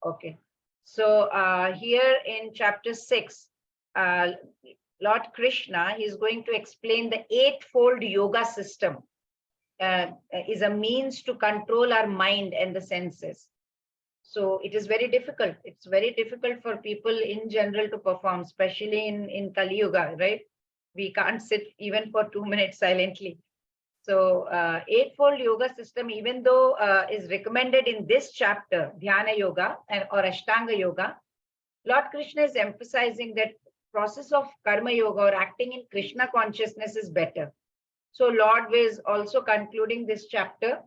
Okay. So here in chapter 6, Lord Krishna is going to explain the eightfold yoga system. Is a means to control our mind and the senses. So it is very difficult. It's very difficult for people in general to perform, especially in Kali Yuga, right? We can't sit even for 2 minutes silently. So eightfold yoga system, even though is recommended in this chapter, Dhyana Yoga or Ashtanga Yoga, Lord Krishna is emphasizing that process of Karma Yoga or acting in Krishna consciousness is better. So Lord is also concluding this chapter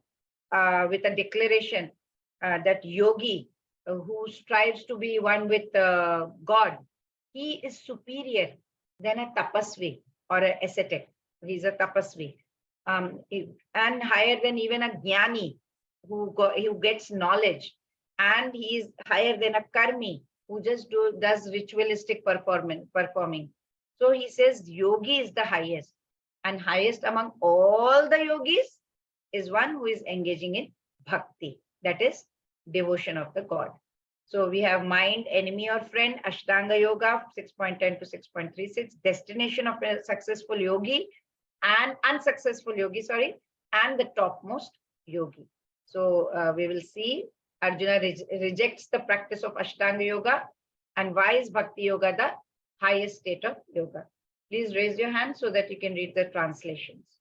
with a declaration that yogi who strives to be one with God, he is superior than a tapasvi or an ascetic. He's a tapasvi. And higher than even a jnani who gets knowledge. And he is higher than a karmi who just does ritualistic performing. So he says yogi is the highest. And highest among all the yogis is one who is engaging in bhakti, that is devotion of the God. So we have mind, enemy or friend, Ashtanga Yoga 6.10 to 6.36, destination of a successful yogi and unsuccessful yogi, and the topmost yogi. So we will see Arjuna rejects the practice of Ashtanga Yoga, and why is Bhakti Yoga the highest state of yoga? Please raise your hand so that you can read the translations.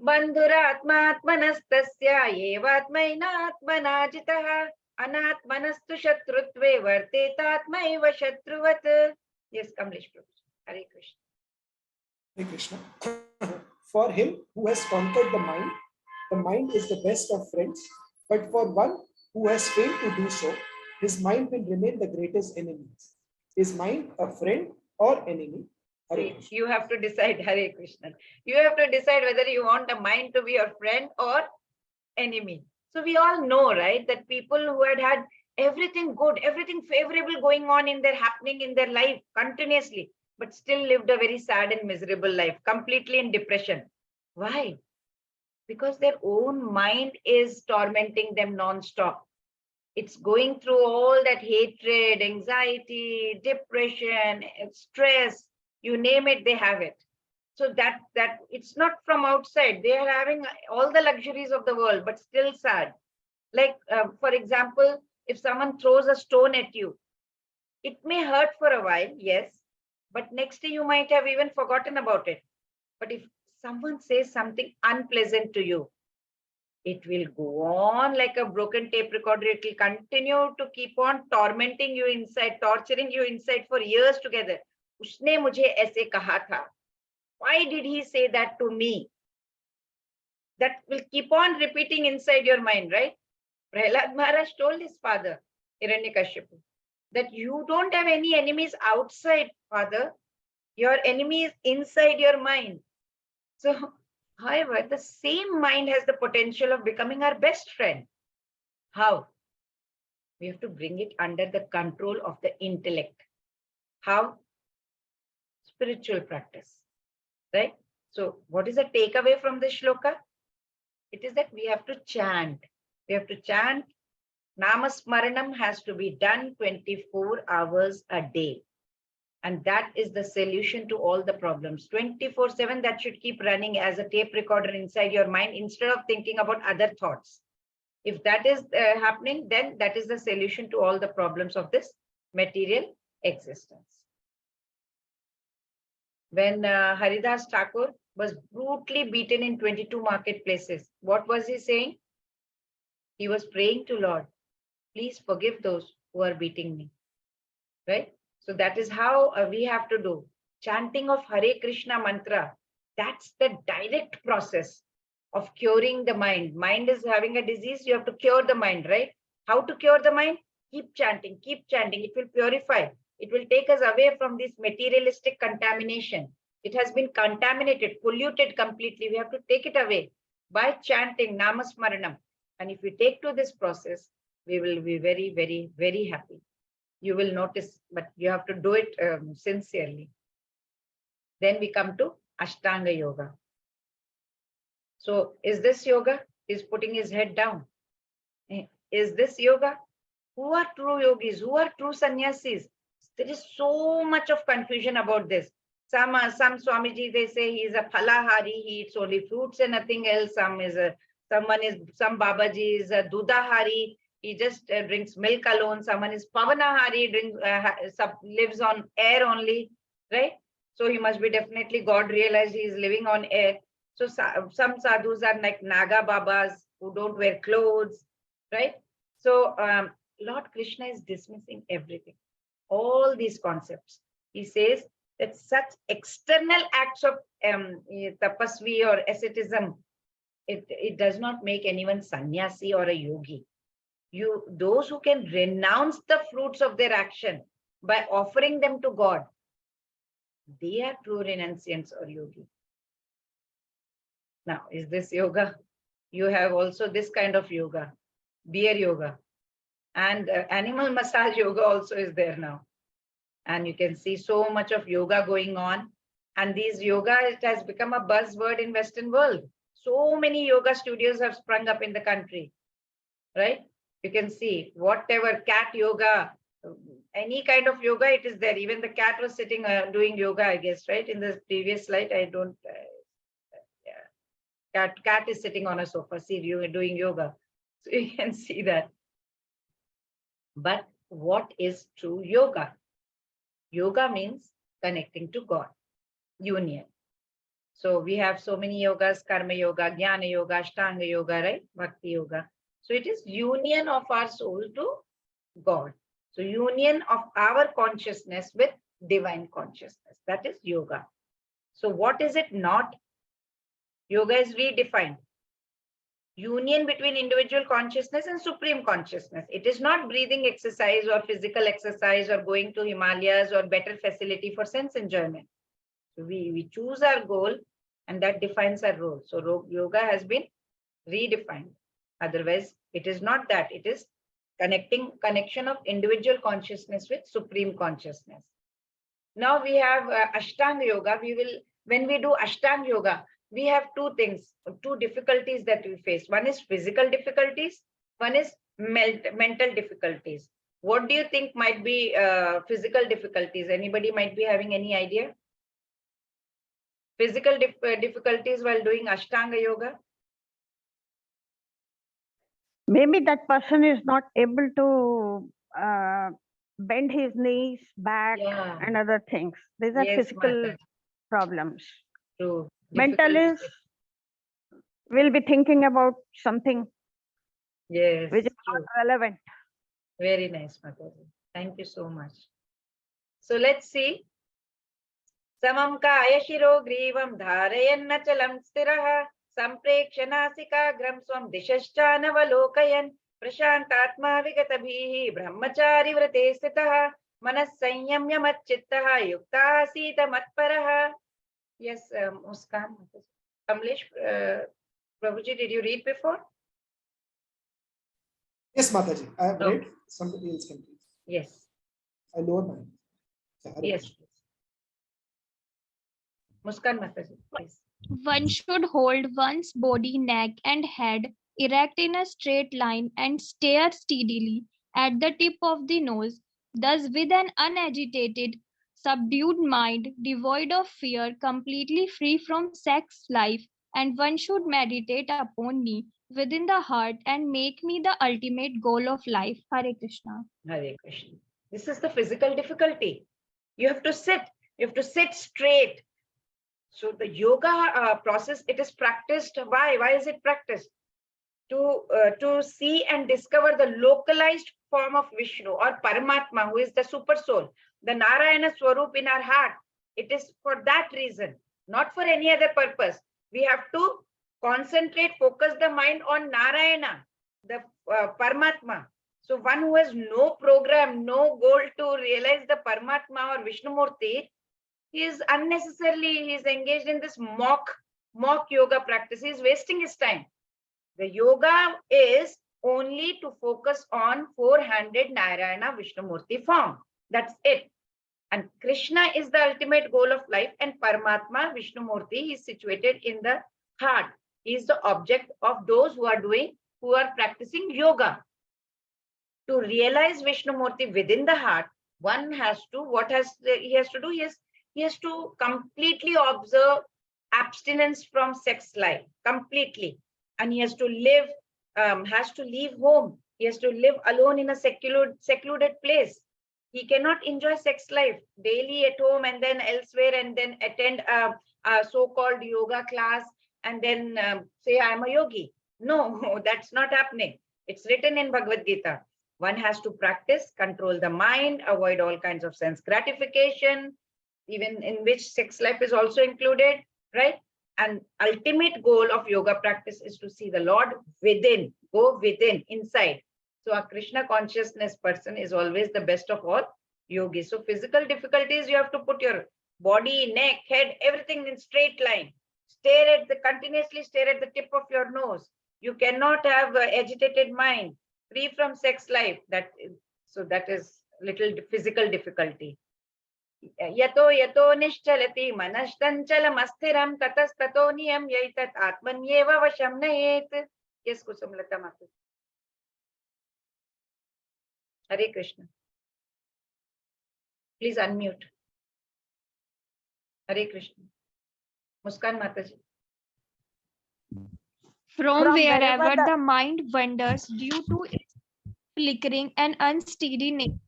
Bandhuratmatmanastasya evatmainatmana jitah anatmanastu shatrutve vartetatmaiva shatruvat. Yes, Kamlesh Prabhu. Hare Krishna. Hare Krishna. For him who has conquered the mind is the best of friends. But for one who has failed to do so, his mind will remain the greatest enemy. Is mind a friend or enemy? You have to decide, Hare Krishna. You have to decide whether you want a mind to be your friend or enemy. So we all know, right, that people who had everything good, everything favorable going on happening in their life continuously, but still lived a very sad and miserable life, completely in depression. Why? Because their own mind is tormenting them non-stop. It's going through all that hatred, anxiety, depression, stress, you name it, they have it. So that it's not from outside. They are having all the luxuries of the world, but still sad. Like, for example, if someone throws a stone at you, it may hurt for a while, yes, but next day you might have even forgotten about it. But if someone says something unpleasant to you, it will go on like a broken tape recorder. It will continue to keep on tormenting you inside, torturing you inside for years together. Usne mujhe aise kaha tha. Why did he say that to me? That will keep on repeating inside your mind, right? Prahlad Maharaj told his father, Hiranyakashipu, that you don't have any enemies outside, father. Your enemy is inside your mind. So, however, the same mind has the potential of becoming our best friend. How? We have to bring it under the control of the intellect. How? Spiritual practice, right? So what is the takeaway from this shloka? It is that we have to chant. We have to chant. Namasmaranam has to be done 24 hours a day. And that is the solution to all the problems. 24/7, that should keep running as a tape recorder inside your mind instead of thinking about other thoughts. If that is happening, then that is the solution to all the problems of this material existence. When Haridas Thakur was brutally beaten in 22 marketplaces, what was he saying? He was praying to Lord, please forgive those who are beating me, right? So that is how we have to do. Chanting of Hare Krishna mantra, that's the direct process of curing the mind. Mind is having a disease, you have to cure the mind, right? How to cure the mind? Keep chanting, it will purify. It will take us away from this materialistic contamination. It has been contaminated, polluted completely. We have to take it away by chanting Namasmaranam. And if we take to this process, we will be very, very, very happy. You will notice, but you have to do it sincerely. Then we come to Ashtanga Yoga. So is this yoga? He's putting his head down. Is this yoga? Who are true yogis? Who are true sannyasis? There is so much of confusion about this. Some Swamiji, they say he is a phalahari, he eats only fruits and nothing else. Some Babaji is a dudahari, he just drinks milk alone. Someone is pavanahari, lives on air only, right? So he must be definitely, God realized he is living on air. So some sadhus are like Naga Babas who don't wear clothes, right? So Lord Krishna is dismissing everything, all these concepts. He says that such external acts of tapasvi or asceticism, it does not make anyone sannyasi or a yogi. Those who can renounce the fruits of their action by offering them to God, they are true renunciants or yogi. Now, is this yoga? You have also this kind of yoga, beer yoga, and animal massage yoga also is there now. And you can see so much of yoga going on. And these yoga, it has become a buzzword in Western world. So many yoga studios have sprung up in the country, right? You can see whatever cat yoga, any kind of yoga, it is there. Even the cat was sitting doing yoga, I guess, right? In the previous slide, I don't, cat is sitting on a sofa, see you doing yoga. So you can see that. But what is true yoga? Yoga means connecting to God, union. So we have so many yogas, karma yoga, jnana yoga, ashtanga yoga, right? Bhakti yoga. So it is union of our soul to God. So union of our consciousness with divine consciousness. That is yoga. So what is it not? Yoga is redefined. Union between individual consciousness and supreme consciousness. It is not breathing exercise or physical exercise or going to Himalayas or better facility for sense enjoyment. So we choose our goal and that defines our role. So yoga has been redefined. Otherwise, it is not that. It is connection of individual consciousness with supreme consciousness. Now we have Ashtanga yoga. When we do Ashtanga yoga, we have two things, two difficulties that we face. One is physical difficulties, one is mental difficulties. What do you think might be physical difficulties? Anybody might be having any idea? Physical difficulties while doing Ashtanga yoga? Maybe that person is not able to bend his knees back and other things. These are physical Mataji. problems. True. Mental is, we'll be thinking about something which is not relevant. Very nice, Mataji. Thank you so much. So let's see. Samam kaya shiro grivam dharayannachalam stiraha sampreksha nasikagram swam dishashchanavalokayan prashantatma vigatabhihi brahmachari vrate stitaha manas sanyamya matchittaha yukta sita matparaha. Yes, Muskan. Kamlesh, Prabhuji, did you read before? Yes, Mataji, I have read. Somebody else can read. Yes. I lower mine. Yes. Muskan Mataji, please. One should hold one's body, neck, and head erect in a straight line and stare steadily at the tip of the nose, thus with an unagitated, subdued mind, devoid of fear, completely free from sex life, and one should meditate upon me within the heart and make me the ultimate goal of life. Hare Krishna. Hare Krishna. This is the physical difficulty. You have to sit straight. So the yoga process, it is practiced. Why? Why is it practiced? To see and discover the localized form of Vishnu or Paramatma, who is the super soul, the Narayana Swarup in our heart. It is for that reason, not for any other purpose. We have to concentrate, focus the mind on Narayana, the Paramatma. So one who has no program, no goal to realize the Paramatma or Vishnumurti, he is engaged in this mock yoga practice. He is wasting his time. The yoga is only to focus on four-handed Narayana Vishnumurti form. That's it. And Krishna is the ultimate goal of life, and Paramatma Vishnumurti is situated in the heart. He is the object of those who are practicing yoga. To realize Vishnumurti within the heart, one has to, he has to do? He has to completely observe abstinence from sex life, completely. And he has to live, has to leave home. He has to live alone in a secluded place. He cannot enjoy sex life daily at home and then elsewhere, and then attend a so-called yoga class and then say, I'm a yogi. No, that's not happening. It's written in Bhagavad Gita. One has to practice, control the mind, avoid all kinds of sense gratification, even in which sex life is also included, right? And ultimate goal of yoga practice is to see the Lord within, go within, inside. So a Krishna consciousness person is always the best of all yogis. So physical difficulties, you have to put your body, neck, head, everything in straight line. Continuously stare at the tip of your nose. You cannot have agitated mind, free from sex life. That is little physical difficulty. Yato yato nishchalati manashtanchalam astiram tatastato niyam yaitat atmanyeva vasham nayet. Yes, Kusumlata Mata. Hare Krishna. Please unmute. Hare Krishna. Muskan Mataji. From wherever wherever the- the mind wanders due to its flickering and unsteady nature,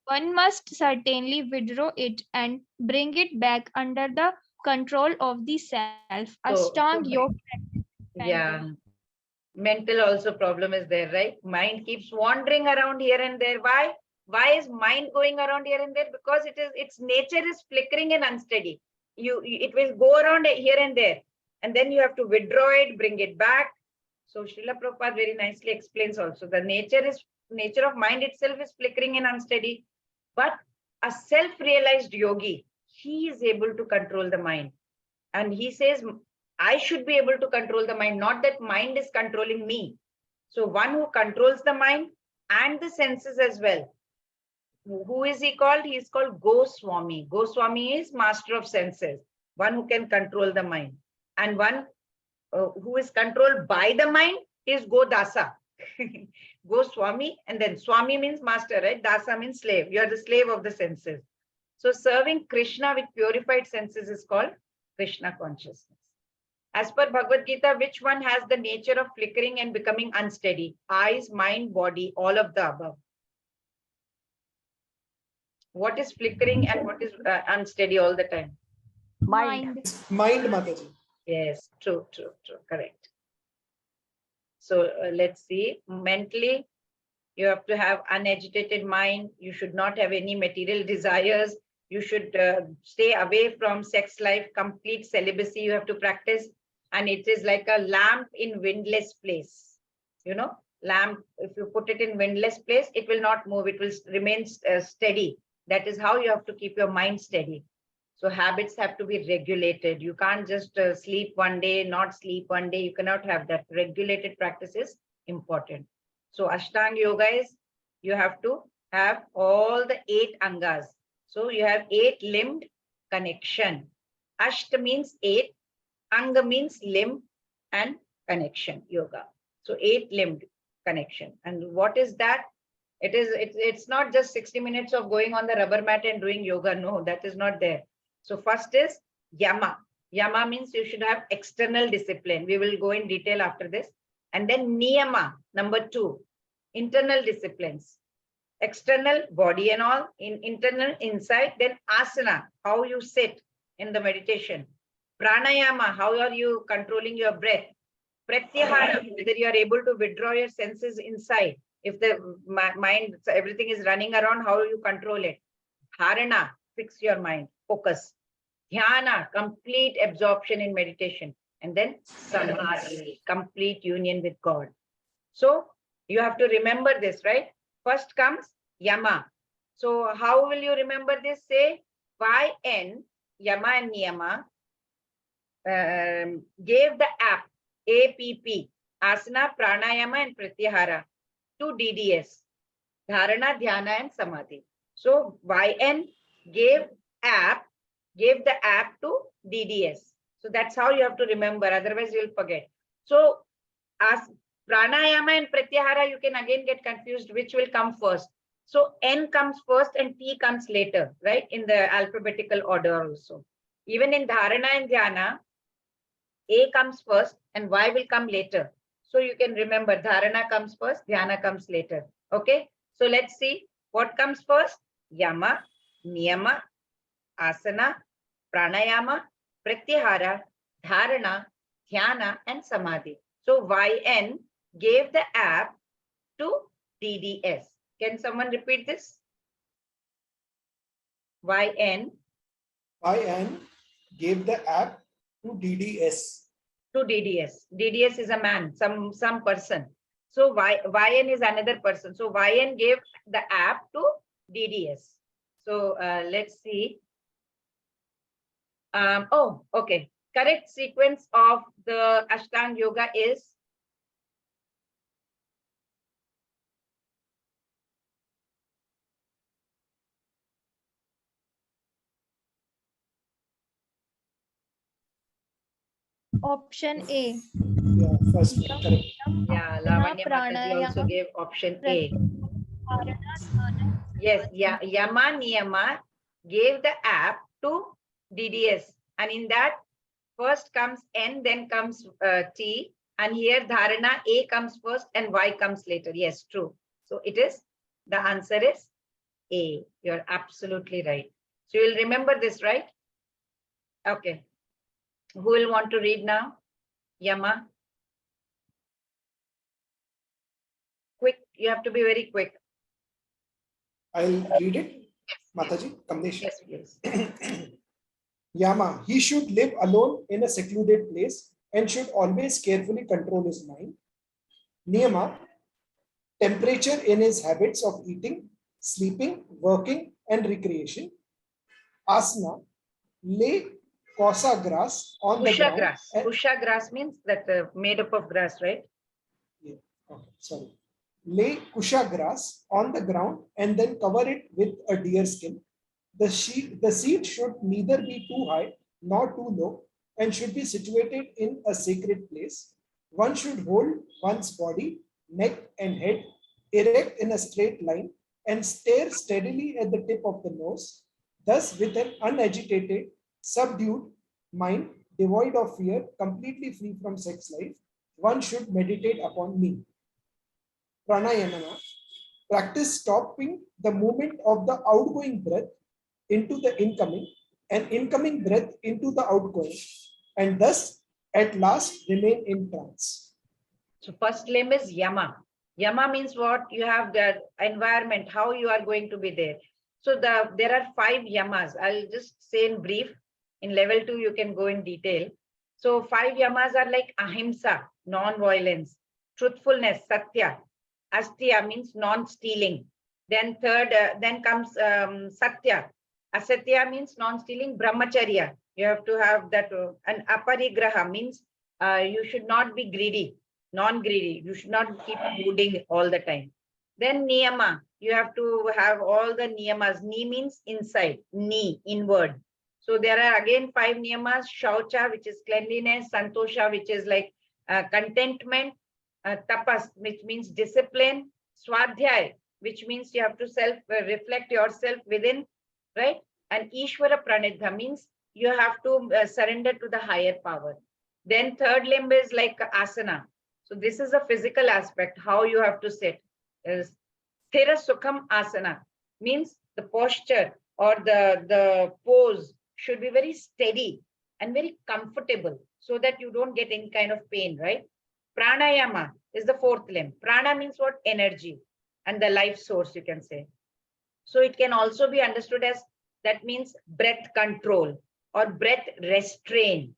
one must certainly withdraw it and bring it back under the control of the self. Ashtanga Yoga. Yeah. Mental also problem is there, right? Mind keeps wandering around here and there. Why is mind going around here and there? Because its nature is flickering and unsteady. It will go around here and there, and then you have to withdraw it, bring it back. So Srila Prabhupada very nicely explains also the nature of mind itself is flickering and unsteady. But a self-realized yogi, he is able to control the mind. And he says, I should be able to control the mind, not that mind is controlling me. So one who controls the mind and the senses as well. Who is he called? He is called Goswami. Goswami is master of senses, one who can control the mind. And one who is controlled by the mind is Godasa. Goswami, and then Swami means master, right? Dasa means slave. You are the slave of the senses. So serving Krishna with purified senses is called Krishna consciousness. As per Bhagavad Gita, which one has the nature of flickering and becoming unsteady? Eyes, mind, body, all of the above. What is flickering and what is unsteady all the time? Mind. Mind, Mataji. Yes, true, correct. So let's see. Mentally, you have to have unagitated mind. You should not have any material desires. You should stay away from sex life. Complete celibacy you have to practice. And it is like a lamp in windless place. You know, lamp, if you put it in windless place, it will not move. It will remain steady. That is how you have to keep your mind steady. So habits have to be regulated. You can't just sleep one day, not sleep one day. You cannot have that. Regulated practice is important. So Ashtanga Yoga is, you have to have all the 8 angas. So you have 8-limbed connection. Ashta means 8, anga means limb, and connection, yoga. So 8-limbed connection. And what is that? It's not just 60 minutes of going on the rubber mat and doing yoga. No, that is not there. So first is yama. Yama means you should have external discipline. We will go in detail after this. And then niyama, number 2, internal disciplines. External, body and all, internal, inside. Then asana, how you sit in the meditation. Pranayama, how are you controlling your breath? Pratyahara, whether you are able to withdraw your senses inside. If the mind, everything is running around, how you control it? Dharana, fix your mind, focus. Dhyana, complete absorption in meditation. And then samadhi, complete union with God. So you have to remember this, right? First comes yama. So how will you remember this? Say YN, yama and niyama, gave the APP, asana, pranayama and pratyahara to DDS, dharana, dhyana and samadhi. So YN gave the app to DDS. So that's how you have to remember, otherwise you'll forget. So as Pranayama and Pratyahara, you can again get confused which will come first. So N comes first and T comes later, right? In the alphabetical order also. Even in Dharana and Dhyana, A comes first and Y will come later. So you can remember Dharana comes first, Dhyana comes later. Okay. So let's see what comes first. Yama, Niyama, Asana, Pranayama, Pratyahara, Dharana, Dhyana, and Samadhi. So YN gave the app to DDS. Can someone repeat this? YN. YN gave the app to DDS. To DDS. DDS is a man, some person. So YN is another person. So YN gave the app to DDS. So let's see. Oh, okay. Correct sequence of the Ashtanga Yoga is Option A. Yeah, first one, correct. yeah, Lavanya Mataji also gave option A. Yes, yeah, Yama Niyama gave the app to DDS, and in that first comes N, then comes T, and here Dharana A comes first and Y comes later. Yes, true. So it is, the answer is A. You're absolutely right. So you'll remember this, right? Okay. Who will want to read now? Yama. Quick, you have to be very quick. I'll read it. Mataji, Kamlesh. Yes, please. Yama, he should live alone in a secluded place and should always carefully control his mind. Niyama, temperature in his habits of eating, sleeping, working, and recreation. Asana, lay kosa grass on the Kusha ground. grass. Kusha grass means that made up of grass, right? Yeah. Okay, sorry. Lay kusha grass on the ground and then cover it with a deer skin. The seed should neither be too high nor too low and should be situated in a sacred place. One should hold one's body, neck, and head erect in a straight line and stare steadily at the tip of the nose. Thus, with an unagitated, subdued mind, devoid of fear, completely free from sex life, one should meditate upon me. Pranayama, practice stopping the movement of the outgoing breath into the incoming and incoming breath into the outgoing, and thus at last remain in trance. So first limb is Yama. Yama means what? You have the environment, how you are going to be there. So there are 5 Yamas. I'll just say in brief. In level 2, you can go in detail. So 5 Yamas are like Ahimsa, non-violence, truthfulness, Satya. Asteya means non-stealing. Then then comes Satya. Asatya means non-stealing, Brahmacharya. You have to have that. And Aparigraha means you should not be greedy, non-greedy. You should not keep brooding all the time. Then Niyama. You have to have all the Niyamas. Ni means inside, Ni, inward. So there are again 5 Niyamas. Shaucha, which is cleanliness. Santosha, which is like contentment. Tapas, which means discipline. Swadhyay, which means you have to reflect yourself within, right? And Ishvara Pranidha means you have to surrender to the higher power. Then third limb is like asana. So this is a physical aspect, how you have to sit. Sthira Sukham Asana means the posture or the pose should be very steady and very comfortable so that you don't get any kind of pain, right? Pranayama is the 4th limb. Prana means what? Energy and the life source, you can say. So it can also be understood as, that means breath control or breath restraint.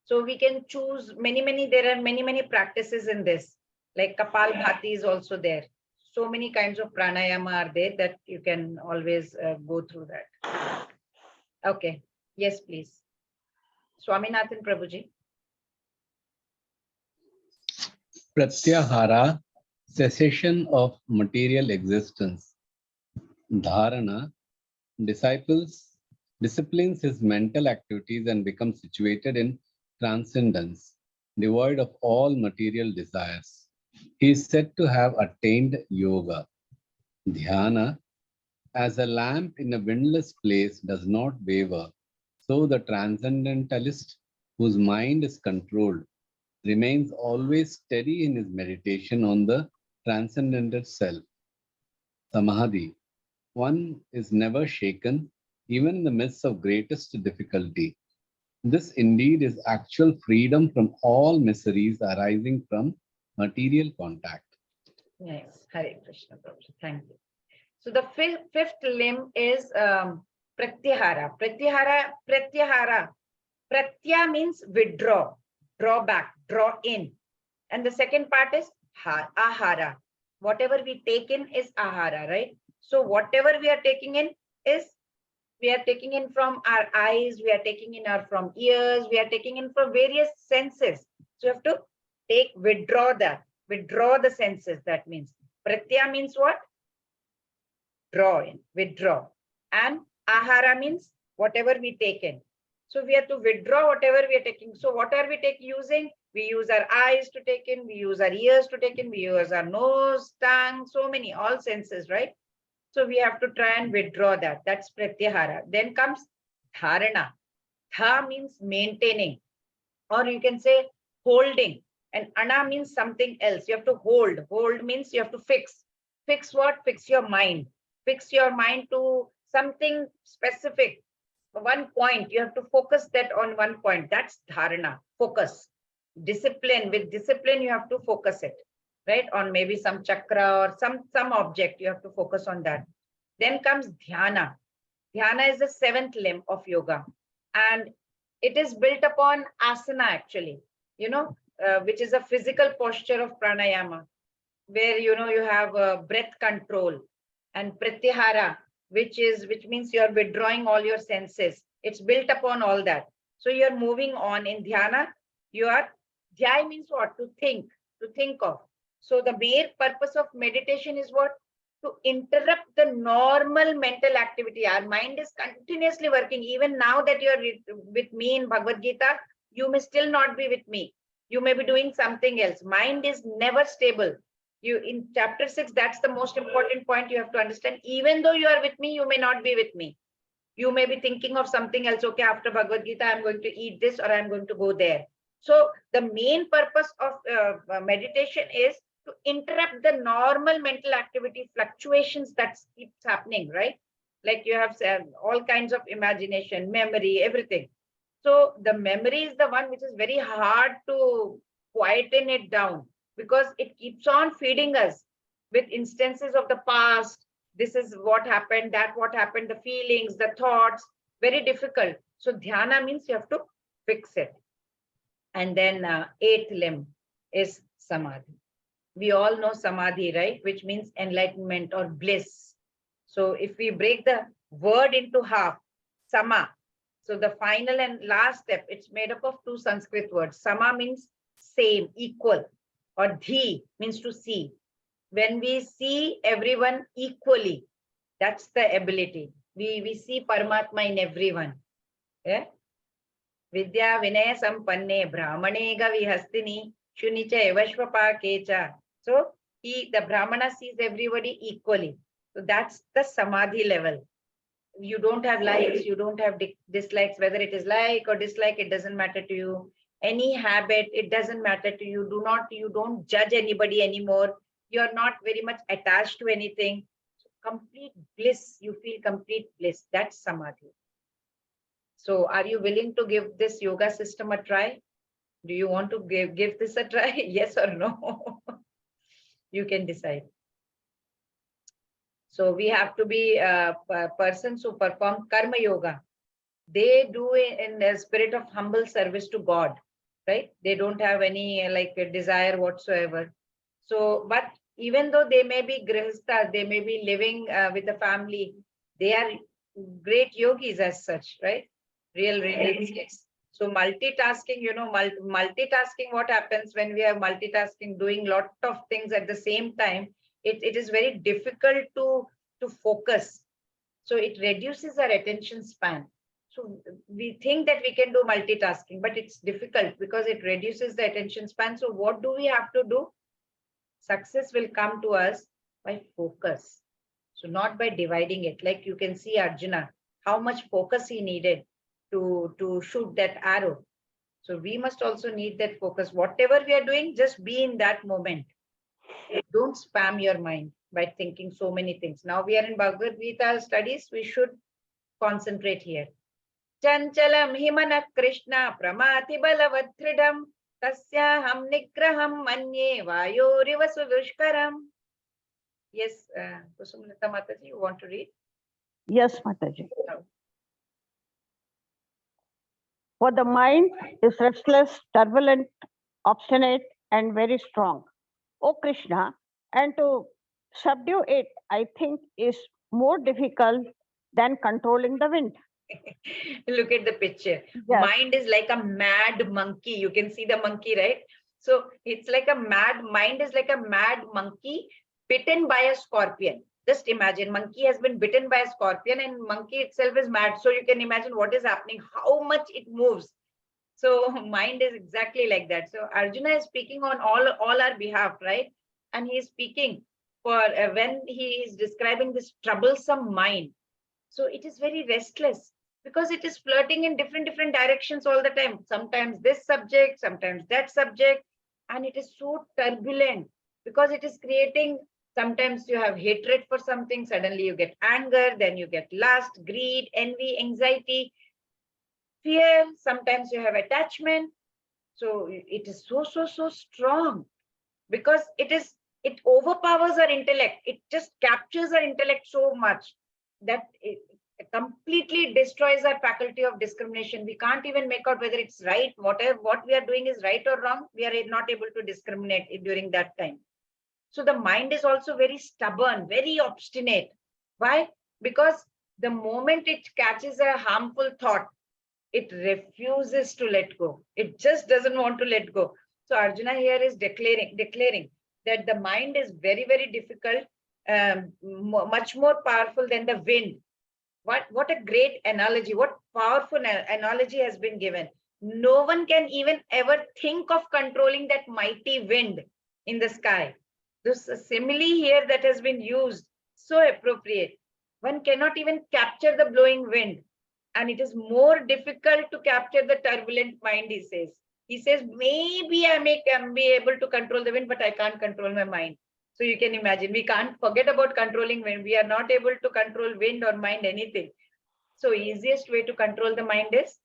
So we can choose there are many practices in this, like Kapalbhati is also there. So many kinds of pranayama are there that you can always go through that. Okay. Yes, please. Swaminathan Prabhuji. Pratyahara, cessation of material existence. Dharana, disciplines his mental activities and becomes situated in transcendence, devoid of all material desires. He is said to have attained yoga. Dhyana, as a lamp in a windless place does not waver, so the transcendentalist whose mind is controlled remains always steady in his meditation on the transcendental self. Samadhi, one is never shaken, even in the midst of greatest difficulty. This indeed is actual freedom from all miseries arising from material contact. Yes, Hare Krishna, Prabhuji. Thank you. So the fifth limb is pratyahara. Pratyahara. Pratya means withdraw, draw back, draw in. And the second part is ahara. Whatever we take in is ahara, right? So whatever we are taking in is, we are taking in from our eyes, we are taking in from ears, we are taking in from various senses. So you have to withdraw the senses. That means pratya means what? Draw in, withdraw. And ahara means whatever we take in. So we have to withdraw whatever we are taking. So what are we using? We use our eyes to take in, we use our ears to take in, we use our nose, tongue, so many, all senses, right? So we have to try and withdraw that. That's pratyahara. Then comes dharana. Dha means maintaining, or you can say holding. And ana means something else. You have to hold. Hold means you have to fix. Fix what? Fix your mind. Fix your mind to something specific. One point. You have to focus that on one point. That's dharana. Focus. Discipline. With discipline, you have to focus it, right? On maybe some chakra or some object. You have to focus on that. Then comes dhyana. Dhyana is the seventh limb of yoga. And it is built upon asana, actually, which is a physical posture of pranayama, where, you have breath control, and pratyahara, which means you are withdrawing all your senses. It's built upon all that. So you're moving on in dhyana. Dhyaya means what? To think of. So the mere purpose of meditation is what? To interrupt the normal mental activity. Our mind is continuously working. Even now that you're with me in Bhagavad Gita, you may still not be with me. You may be doing something else. Mind is never stable. In chapter 6, that's the most important point you have to understand. Even though you are with me, you may not be with me. You may be thinking of something else. Okay, after Bhagavad Gita, I'm going to eat this, or I'm going to go there. So the main purpose of meditation is to interrupt the normal mental activity fluctuations that keeps happening, right? Like you have all kinds of imagination, memory, everything. So the memory is the one which is very hard to quieten it down, because it keeps on feeding us with instances of the past. This is what happened, what happened, the feelings, the thoughts, very difficult. So dhyana means you have to fix it. And then eighth limb is samadhi. We all know samadhi, right? Which means enlightenment or bliss. So if we break the word into half, sama. So the final and last step, it's made up of two Sanskrit words. Sama means same, equal, or dhi means to see. When we see everyone equally, that's the ability. We see Paramatma in everyone. Yeah? Vidya Vinaya Sampanne Brahmane Gavihastini Shunicha Evashvapa Kecha. So the Brahmana sees everybody equally. So that's the samadhi level. You don't have likes, you don't have dislikes. Whether it is like or dislike, it doesn't matter to you. Any habit, it doesn't matter to you. You don't judge anybody anymore. You're not very much attached to anything. So complete bliss. You feel complete bliss. That's samadhi. So are you willing to give this yoga system a try? Do you want to give this a try? Yes or no? You can decide. So we have to be persons who perform karma yoga. They do it in a spirit of humble service to God, right? They don't have any desire whatsoever. So, but even though they may be grihastha, they may be living with a family, they are great yogis as such, right? Real yes. So multitasking, multitasking, what happens when we are multitasking, doing lot of things at the same time, it is very difficult to focus. So it reduces our attention span. So we think that we can do multitasking, but it's difficult because it reduces the attention span. So what do we have to do? Success will come to us by focus. So not by dividing it. Like you can see Arjuna, how much focus he needed to shoot that arrow. So we must also need that focus. Whatever we are doing, just be in that moment. Don't spam your mind by thinking so many things. Now we are in Bhagavad Gita studies. We should concentrate here. Chanchalam himana Krishna pramati balavadridam tasyaham nigraham manye vayoriva sudushkaram. Yes, Kusumlata Mataji, you want to read? Yes, Mataji. No. For the mind is restless, turbulent, obstinate, and very strong. O Krishna, and to subdue it, I think, is more difficult than controlling the wind. Look at the picture. Yes. Mind is like a mad monkey. You can see the monkey, right? So it's like a mind is like a mad monkey bitten by a scorpion. Just imagine, monkey has been bitten by a scorpion and monkey itself is mad. So you can imagine what is happening, how much it moves. So mind is exactly like that. So Arjuna is speaking on all our behalf, right? And he is speaking for when he is describing this troublesome mind. So it is very restless because it is flirting in different directions all the time. Sometimes this subject, sometimes that subject, and it is so turbulent because it is creating. Sometimes you have hatred for something, suddenly you get anger, then you get lust, greed, envy, anxiety, fear. Sometimes you have attachment. So it is so strong because it overpowers our intellect. It just captures our intellect so much that it completely destroys our faculty of discrimination. We can't even make out whether it's right, what we are doing is right or wrong. We are not able to discriminate it during that time. So the mind is also very stubborn, very obstinate. Why? Because the moment it catches a harmful thought, it refuses to let go. It just doesn't want to let go. So Arjuna here is declaring that the mind is very difficult, much more powerful than the wind. What a great analogy, what powerful analogy has been given. No one can even ever think of controlling that mighty wind in the sky. This simile here that has been used, so appropriate. One cannot even capture the blowing wind, and it is more difficult to capture the turbulent mind, he says. He says, maybe I can be able to control the wind, but I can't control my mind. So you can imagine, we can't forget about controlling wind. We are not able to control wind or mind anything. So easiest way to control the mind is,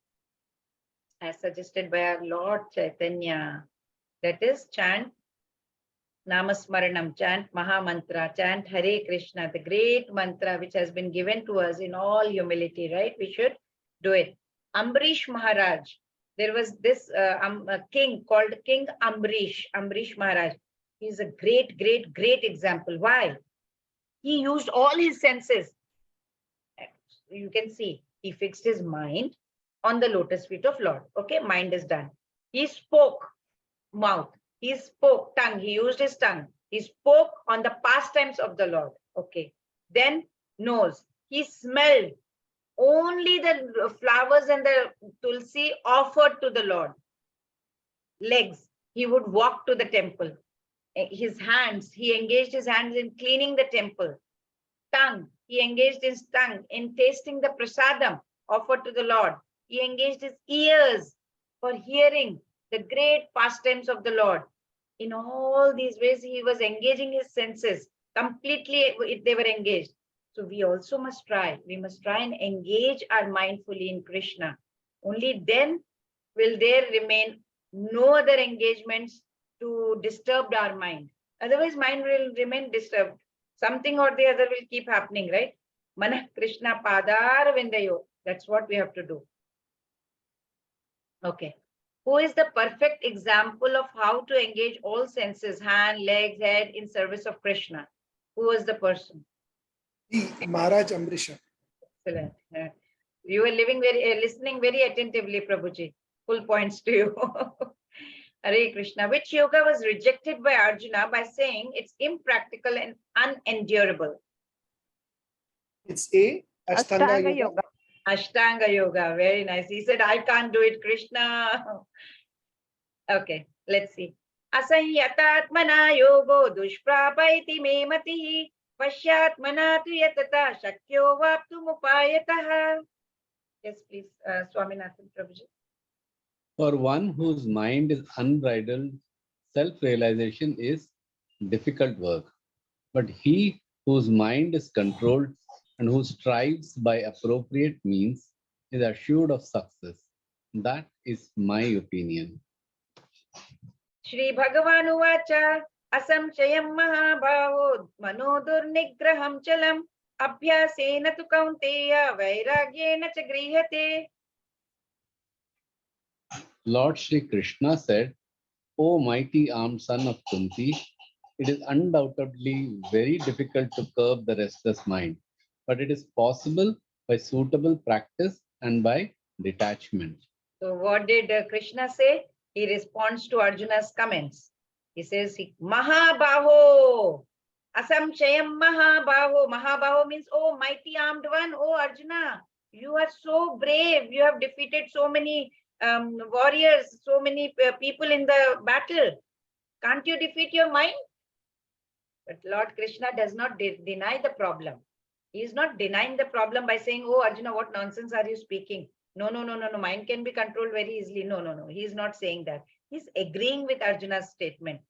as suggested by our Lord Chaitanya, that is chant Namasmaranam, chant Mahamantra, chant Hare Krishna, the great mantra which has been given to us in all humility, right? We should do it. Ambrish Maharaj, there was this a king called King Ambrish Maharaj. He's a great example. Why? He used all his senses. You can see, he fixed his mind on the lotus feet of Lord. Okay, mind is done. He spoke, mouth. He spoke, tongue. He used his tongue. He spoke on the pastimes of the Lord. Okay. Then nose. He smelled only the flowers and the tulsi offered to the Lord. Legs. He would walk to the temple. His hands. He engaged his hands in cleaning the temple. Tongue. He engaged his tongue in tasting the prasadam offered to the Lord. He engaged his ears for hearing the great pastimes of the Lord. In all these ways, he was engaging his senses completely. They were engaged. So we also must try. We must try and engage our mind fully in Krishna. Only then will there remain no other engagements to disturb our mind. Otherwise, mind will remain disturbed. Something or the other will keep happening, right? Mana Krishna Padar Vindayo. That's what we have to do. Okay. Who is the perfect example of how to engage all senses, hand, legs, head, in service of Krishna? Who was the person? Maharaj Ambrisha. Excellent. You were listening very attentively, Prabhuji. Full points to you. Hare Krishna. Which yoga was rejected by Arjuna by saying it's impractical and unendurable? It's A, Ashtanga Yoga. Ashtanga Yoga. Very nice. He said, I can't do it, Krishna. Okay, let's see. Asanyataatmana yogo dushprapaiti me matihi pashyatmana tu yatata shakyo vaptumupayataha. Yes, please, Swaminathan Prabhuji. For one whose mind is unbridled, self-realization is difficult work. But he whose mind is controlled and who strives by appropriate means is assured of success. That is my opinion. Shri Bhagavan Uvacha Asamchayam Mahabhavo Mano Durnigraham Chalam Abhyasena tu Kaunteya Vairagyena cha Grihate. Lord Shri Krishna said, O mighty armed son of Kunti, it is undoubtedly very difficult to curb the restless mind, but it is possible by suitable practice and by detachment. So what did Krishna say? He responds to Arjuna's comments. He says, Mahabaho, Asamchayam Mahabaho. Mahabaho means, oh, mighty armed one. Oh, Arjuna, you are so brave. You have defeated so many warriors, so many people in the battle. Can't you defeat your mind? But Lord Krishna does not deny the problem. He is not denying the problem by saying, oh, Arjuna, what nonsense are you speaking? No. Mind can be controlled very easily. No. He is not saying that. He's agreeing with Arjuna's statement.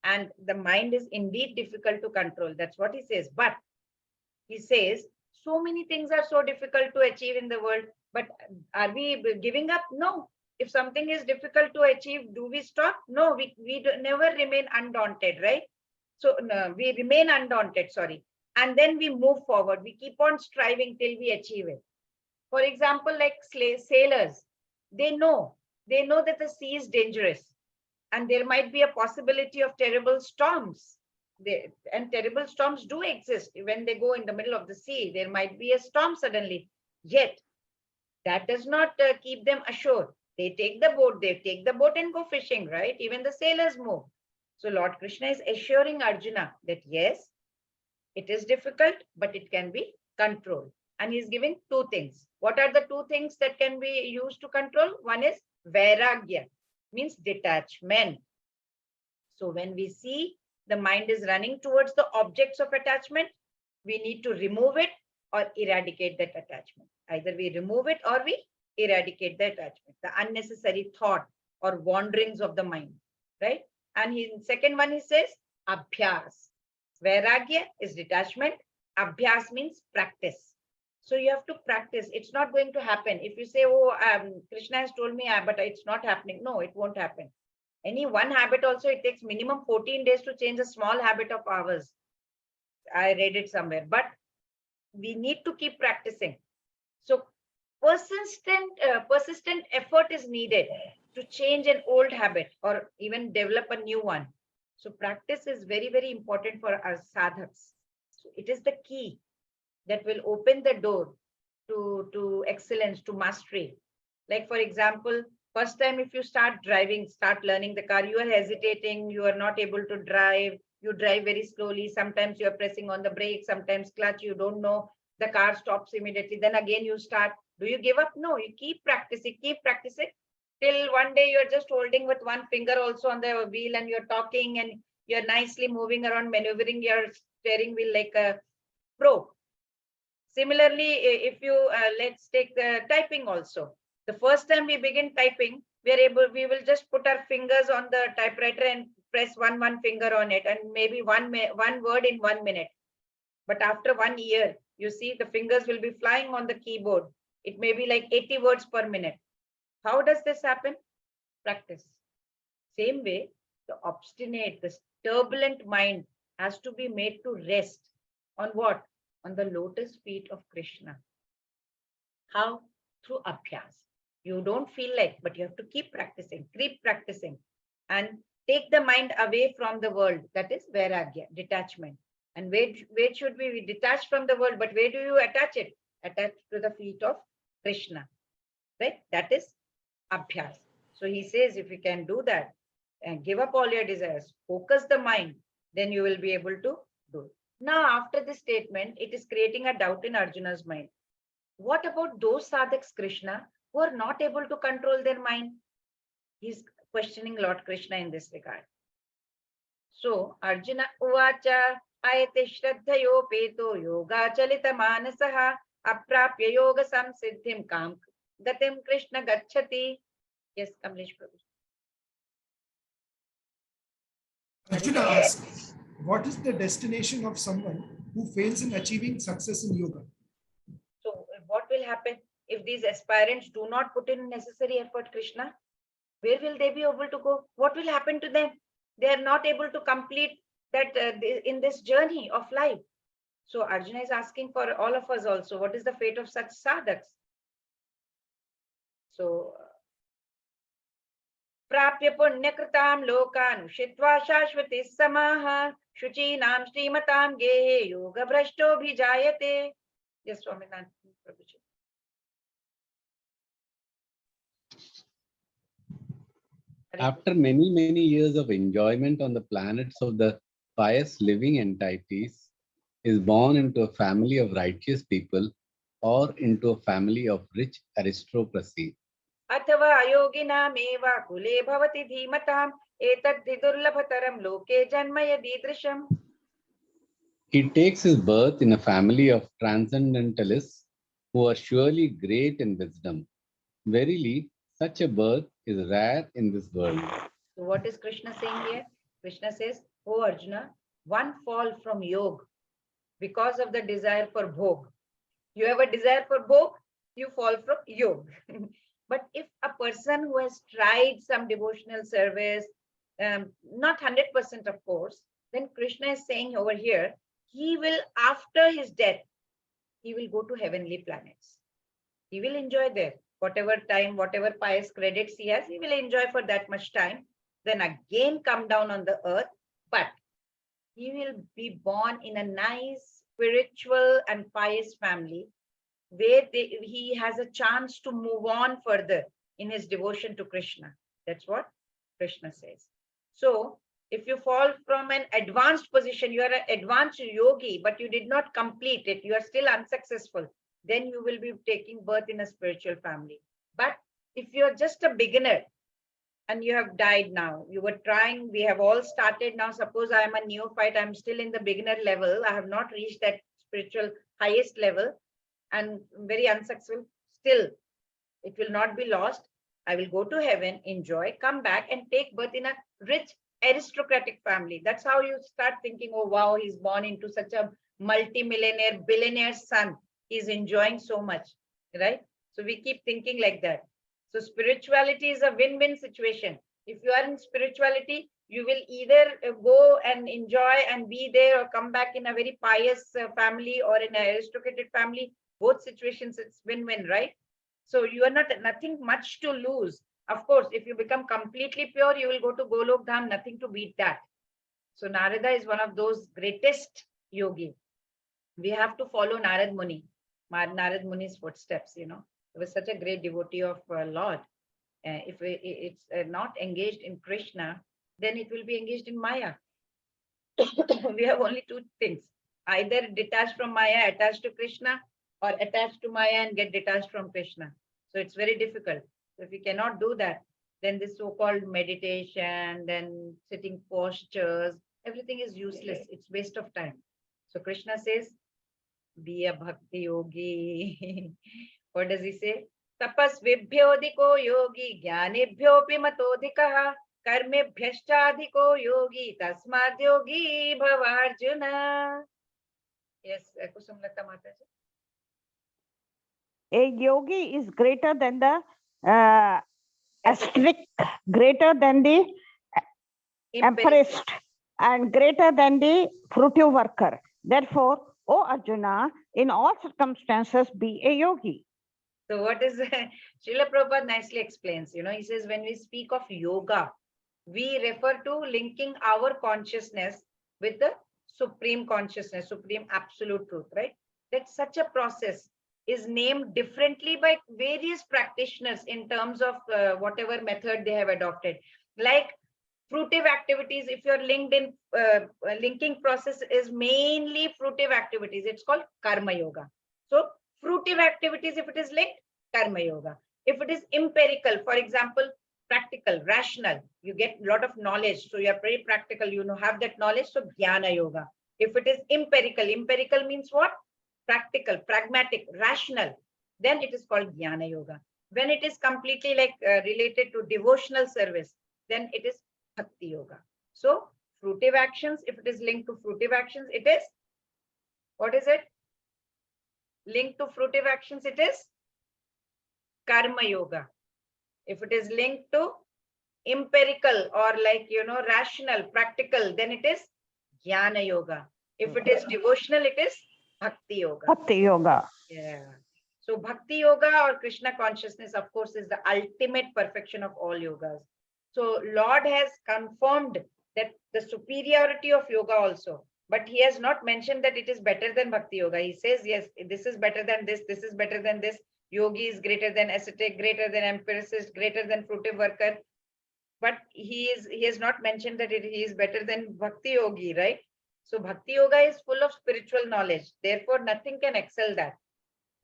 And the mind is indeed difficult to control. That's what he says. But he says, so many things are so difficult to achieve in the world. But are we giving up? No. If something is difficult to achieve, do we stop? No, we never remain undaunted, right? So we remain undaunted, sorry. And then we move forward. We keep on striving till we achieve it. For example, like sailors, they know that the sea is dangerous and there might be a possibility of terrible storms. And terrible storms do exist. When they go in the middle of the sea, there might be a storm suddenly. Yet, that does not keep them ashore. They take the boat and go fishing, right? Even the sailors move. So Lord Krishna is assuring Arjuna that yes, it is difficult, but it can be controlled. And he's giving two things. What are the two things that can be used to control? One is vairagya, means detachment. So when we see the mind is running towards the objects of attachment, we need to remove it or eradicate that attachment. Either we remove it or we eradicate the attachment, the unnecessary thought or wanderings of the mind, right? And second one, he says, abhyas. Vairagya is detachment. Abhyas means practice. So you have to practice. It's not going to happen. If you say, oh, Krishna has told me, but it's not happening. No, it won't happen. Any one habit also, it takes minimum 14 days to change a small habit of ours. I read it somewhere, but we need to keep practicing. So persistent effort is needed to change an old habit or even develop a new one. So practice is very, very important for us sadhaks. So it is the key that will open the door to excellence, to mastery. Like for example, first time if you start learning the car, you are hesitating, you are not able to drive, you drive very slowly, sometimes you are pressing on the brake, sometimes clutch, you don't know, the car stops immediately, then again you start. Do you give up? No, you keep practicing till one day you're just holding with one finger also on the wheel and you're talking and you're nicely moving around, maneuvering your steering wheel like a pro. Similarly, if you let's take the typing also. The first time we begin typing, we will just put our fingers on the typewriter and press one finger on it and maybe one word in 1 minute. But after 1 year, you see the fingers will be flying on the keyboard. It may be like 80 words per minute. How does this happen? Practice. Same way, the obstinate, the turbulent mind has to be made to rest on what? On the lotus feet of Krishna. How? Through abhyas. You don't feel like, but you have to keep practicing and take the mind away from the world. That is vairagya, detachment. And where should we be detached from the world? But where do you attach it? Attached to the feet of Krishna, right? That is abhyas. So he says, if you can do that and give up all your desires, focus the mind, then you will be able to do it. Now, after this statement, it is creating a doubt in Arjuna's mind. What about those sadhaks, Krishna, who are not able to control their mind? He's questioning Lord Krishna in this regard. So Arjuna uvacha ayate shraddhayopeto yogachalita manasaha aprapya yoga samsiddhim kam gatim Krishna gacchati. Yes, Kamlesh Prabhu. Arjuna asks, what is the destination of someone who fails in achieving success in yoga? So what will happen if these aspirants do not put in necessary effort, Krishna? Where will they be able to go? What will happen to them? They are not able to complete that in this journey of life. So Arjuna is asking for all of us also, what is the fate of such sadhaks? So Prapya punyakritam lokan shitva shashvati samaha shuchinam srimatam gehe yoga brashto bhijayate. Yes, Swaminathan Prabhuji. After many years of enjoyment on the planets of the pious living entities, is born into a family of righteous people or into a family of rich aristocracy. अथवा अयोगिनामेव कुले भवति धीमताम् एतद्धि दुर्लभतरं लोके जन्म यदीदृशम्. He takes his birth in a family of transcendentalists who are surely great in wisdom. Verily, such a birth is rare in this world. So what is Krishna saying here? Krishna says, "Oh Arjuna, one fall from yoga because of the desire for bhog. You have a desire for bhog, you fall from yoga." But if a person who has tried some devotional service, not 100% of course, then Krishna is saying over here, he will, after his death, he will go to heavenly planets. He will enjoy there. Whatever time, whatever pious credits he has, he will enjoy for that much time. Then again come down on the earth, but he will be born in a nice spiritual and pious family where he has a chance to move on further in his devotion to Krishna. That's what Krishna says. So if you fall from an advanced position, you are an advanced yogi, but you did not complete it, you are still unsuccessful, then you will be taking birth in a spiritual family. But if you are just a beginner and you have died now, you were trying, we have all started now, suppose I am a neophyte, I'm still in the beginner level, I have not reached that spiritual highest level and very unsuccessful, still it will not be lost. I will go to heaven, enjoy, come back and take birth in a rich aristocratic family. That's how you start thinking, oh wow, he's born into such a multi-millionaire, billionaire son. He's enjoying so much, right? So we keep thinking like that. So spirituality is a win-win situation. If you are in spirituality, you will either go and enjoy and be there or come back in a very pious family or in an aristocratic family. Both situations, it's win-win, right? So you are nothing much to lose. Of course, if you become completely pure, you will go to Golok Dham, nothing to beat that. So Narada is one of those greatest yogi. We have to follow Narad Muni, Narad Muni's footsteps, you know. He was such a great devotee of Lord. If it's not engaged in Krishna, then it will be engaged in Maya. We have only two things, either detached from Maya, attached to Krishna, or attached to Maya and get detached from Krishna. So it's very difficult. So if we cannot do that, then this so-called meditation, then sitting postures, everything is useless. It's waste of time. So Krishna says, be a bhakti yogi. What does he say? Tapasvibhyodiko yogi jnanebhyopi matodikaha karmebhyashchadhiko yogi tasmad yogi bhavarjuna. Yes, Kusumlata Mataji. A yogi is greater than the asterisk, greater than the empress, and greater than the fruitive worker. Therefore, O Arjuna, in all circumstances, be a yogi. So what is Srila Prabhupada nicely explains, you know, he says when we speak of yoga, we refer to linking our consciousness with the supreme consciousness, supreme absolute truth, right? That such a process is named differently by various practitioners in terms of whatever method they have adopted. Like fruitive activities, if you're linked in, linking process is mainly fruitive activities. It's called karma yoga. So fruitive activities, if it is linked, karma yoga. If it is empirical, for example, practical, rational. You get a lot of knowledge. So you're very practical, you know, have that knowledge. So Jnana Yoga. If it is empirical, empirical means what? Practical, pragmatic, rational. Then it is called Jnana Yoga. When it is completely like related to devotional service, then it is Bhakti Yoga. So fruitive actions, if it is linked to fruitive actions, it is, what is it? Linked to fruitive actions, it is Karma Yoga. If it is linked to empirical or like, you know, rational, practical, then it is Jnana Yoga. If it is devotional, it is Bhakti Yoga. Bhakti Yoga. Yeah. So Bhakti Yoga or Krishna consciousness, of course, is the ultimate perfection of all yogas. So Lord has confirmed that the superiority of yoga also, but he has not mentioned that it is better than Bhakti Yoga. He says, yes, this is better than this is better than this. Yogi is greater than ascetic, greater than empiricist, greater than fruitive worker. But he has not mentioned that he is better than Bhakti Yogi, right? So Bhakti Yoga is full of spiritual knowledge. Therefore, nothing can excel that.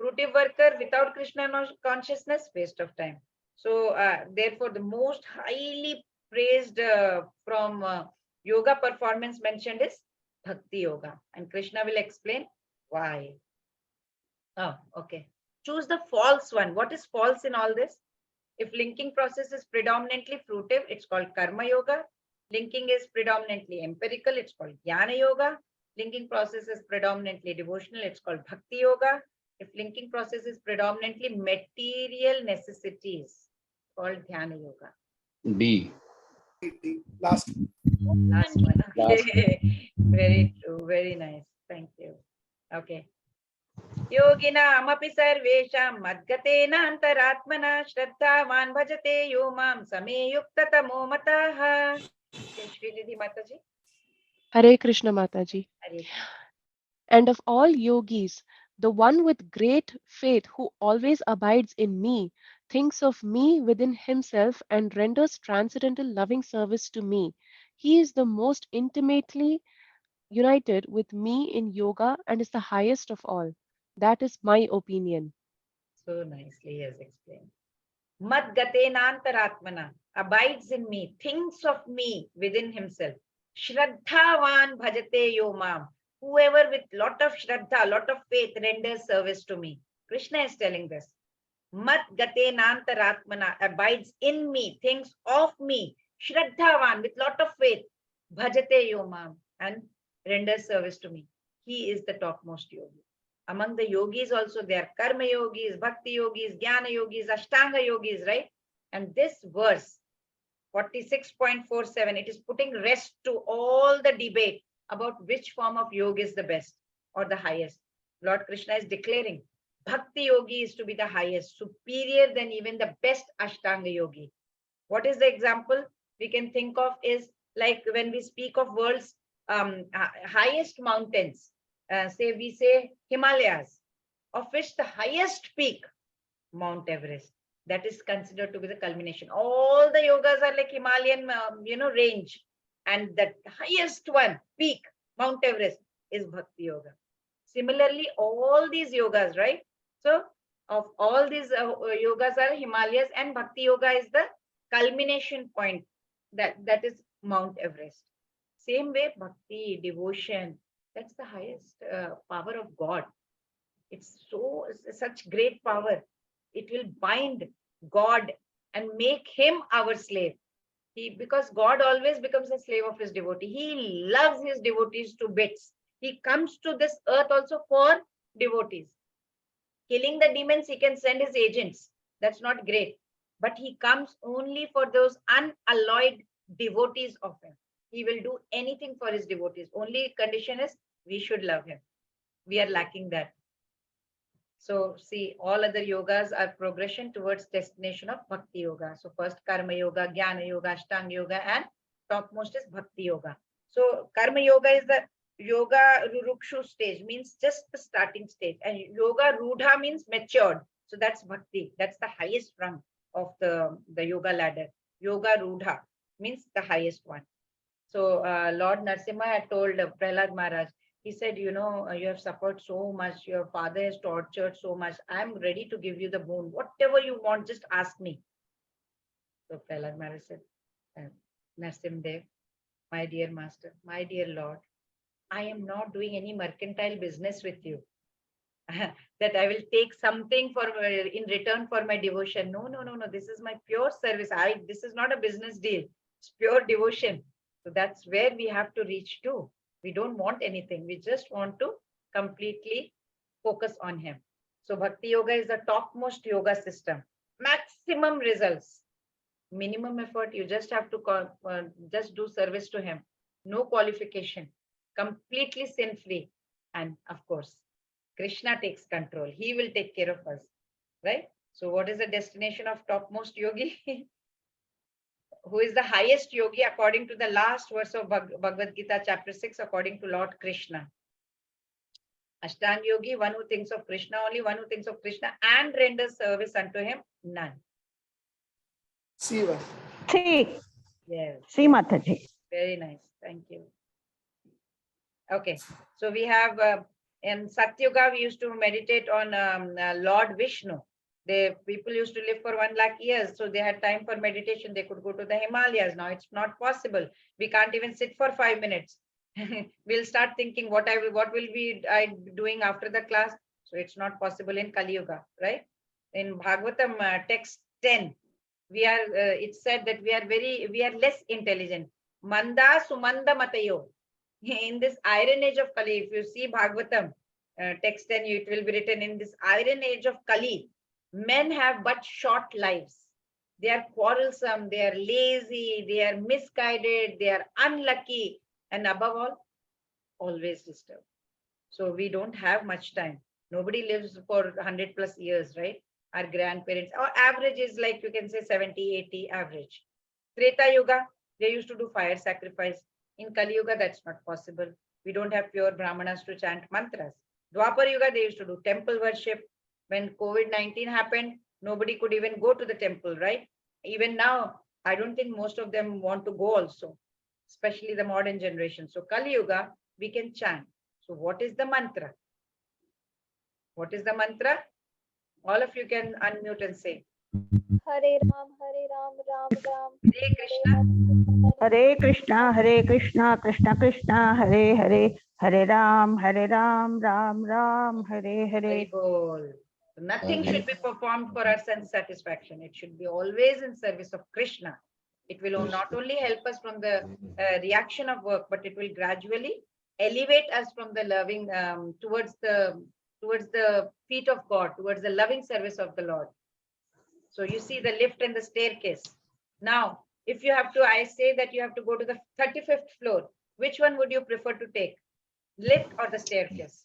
Fruitive worker without Krishna consciousness, waste of time. So therefore, the most highly praised from yoga performance mentioned is Bhakti Yoga. And Krishna will explain why. Oh, okay. Choose the false one. What is false in all this? If linking process is predominantly fruitive, it's called Karma Yoga. Linking is predominantly empirical, it's called Jnana Yoga. Linking process is predominantly devotional, it's called Bhakti Yoga. If linking process is predominantly material necessities, called Dhyana Yoga. D. Last. Last one. Last Okay. Very true. Very nice. Thank you. Okay. योगिनामपि सर्वेषां मद्गतेन अन्तरात्मना श्रद्धावान् भजते यो मां समे युक्ततमो मतः. Srinidhi Mataji. Hare Krishna Mataji. Hare. And of all yogis, the one with great faith who always abides in me, thinks of me within himself and renders transcendental loving service to me. He is the most intimately united with me in yoga and is the highest of all. That is my opinion. So nicely he has explained. Mad gatenantaratmana, abides in me, thinks of me within himself. Shraddhavan bhajate yomam, whoever with lot of shraddha, lot of faith renders service to me. Krishna is telling this. Mad gatenantaratmana, abides in me, thinks of me. Shraddhavan, with lot of faith, bhajate yomam, and renders service to me. He is the topmost yogi. Among the yogis also, there are karma yogis, bhakti yogis, jnana yogis, ashtanga yogis, right? And this verse, 46.47, it is putting rest to all the debate about which form of yoga is the best or the highest. Lord Krishna is declaring bhakti yogi is to be the highest, superior than even the best ashtanga yogi. What is the example we can think of is like when we speak of world's highest mountains. Say we say Himalayas, of which the highest peak, Mount Everest, that is considered to be the culmination. All the yogas are like Himalayan, range, and the highest one, peak, Mount Everest, is Bhakti Yoga. Similarly, all these yogas, right? So, of all these yogas are Himalayas, and Bhakti Yoga is the culmination point. That is Mount Everest. Same way, Bhakti, devotion, that's the highest power of God. It's such great power. It will bind God and make him our slave. Because God always becomes a slave of his devotee. He loves his devotees to bits. He comes to this earth also for devotees. Killing the demons, he can send his agents. That's not great. But he comes only for those unalloyed devotees of him. He will do anything for his devotees. Only condition is we should love him. We are lacking that. So see, all other yogas are progression towards destination of Bhakti Yoga. So first Karma Yoga, Jnana Yoga, Ashtanga Yoga, and topmost is Bhakti Yoga. So Karma Yoga is the Yoga Rurukshu stage, means just the starting stage. And Yoga Rudha means matured. So that's Bhakti. That's the highest rung of the yoga ladder. Yoga Rudha means the highest one. So Lord Narasimha had told Prahlad Maharaj, he said, you have suffered so much. Your father has tortured so much. I'm ready to give you the boon. Whatever you want, just ask me. So Prahlad Maharaj said, Narsim Dev, my dear master, my dear Lord, I am not doing any mercantile business with you. That I will take something for in return for my devotion. No, no, no, no. This is my pure service. This is not a business deal. It's pure devotion. So that's where we have to reach to. We don't want anything. We just want to completely focus on him. So Bhakti Yoga is the topmost yoga system. Maximum results. Minimum effort. You just have to just do service to him. No qualification. Completely sin-free. And of course, Krishna takes control. He will take care of us, right? So what is the destination of topmost yogi? Who is the highest yogi according to the last verse of Bhagavad Gita chapter 6, according to Lord Krishna? Ashtanga yogi, one who thinks of Krishna only, one who thinks of Krishna and renders service unto him, none. Siva. See, Yes. see Mataji. Very nice. Thank you. Okay. So we have in Satyuga, we used to meditate on Lord Vishnu. People used to live for 1 lakh years. So they had time for meditation. They could go to the Himalayas. Now it's not possible. We can't even sit for 5 minutes. We'll start thinking what will be I doing after the class. So it's not possible in Kali Yuga, right? In Bhagavatam text 10, it's said that we are less intelligent. Manda sumanda matayo. In this iron age of Kali, if you see Bhagavatam text 10, it will be written, in this iron age of Kali, men have but short lives. They are quarrelsome, they are lazy, they are misguided, they are unlucky, and above all, always disturbed. So we don't have much time. Nobody lives for 100 plus years, right? Our grandparents, our average is like, you can say 70, 80 average. Treta Yuga, they used to do fire sacrifice. In Kali Yuga, that's not possible. We don't have pure Brahmanas to chant mantras. Dwapar Yuga, they used to do temple worship. When COVID-19 happened, nobody could even go to the temple, right? Even now, I don't think most of them want to go also, especially the modern generation. So Kali Yuga, we can chant. So what is the mantra? What is the mantra? All of you can unmute and say. Hare Ram, Ram Ram. Hare Krishna. Hare Krishna, Hare Krishna, Krishna Krishna, Hare Hare, Hare Ram, Ram Ram, Hare Hare. Very good. So nothing should be performed for our sense satisfaction. It should be always in service of Krishna. It will not only help us from the reaction of work, but it will gradually elevate us from the loving towards the feet of God, towards the loving service of the Lord. So you see the lift and the staircase. Now, if you have to, I say that you have to go to the 35th floor. Which one would you prefer to take? Lift or the staircase?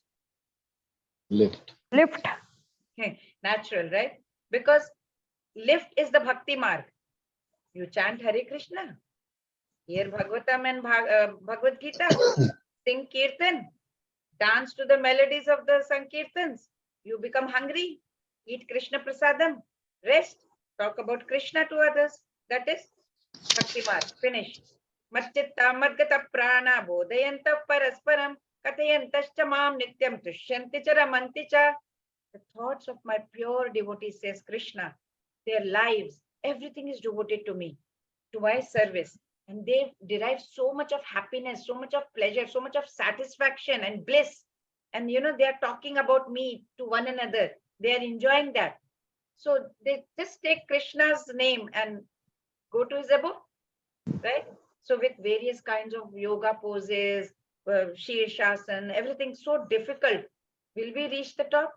Lift. Lift. Natural, right? Because lift is the Bhakti Marg. You chant Hare Krishna, hear Bhagavatam and Bhagavad Gita, sing Kirtan, dance to the melodies of the Sankirtans. You become hungry, eat Krishna Prasadam, rest, talk about Krishna to others. That is Bhakti Marg. Finish. Matchitta madgata prana bodhayanta parasparam katayantascha mam nityam tushyanti cha ramanti cha. The thoughts of my pure devotees, says Krishna, their lives, everything is devoted to me, to my service. And they derive so much of happiness, so much of pleasure, so much of satisfaction and bliss. And they are talking about me to one another. They are enjoying that. So they just take Krishna's name and go to his abode, right? So with various kinds of yoga poses, Shirshasana, everything so difficult. Will we reach the top?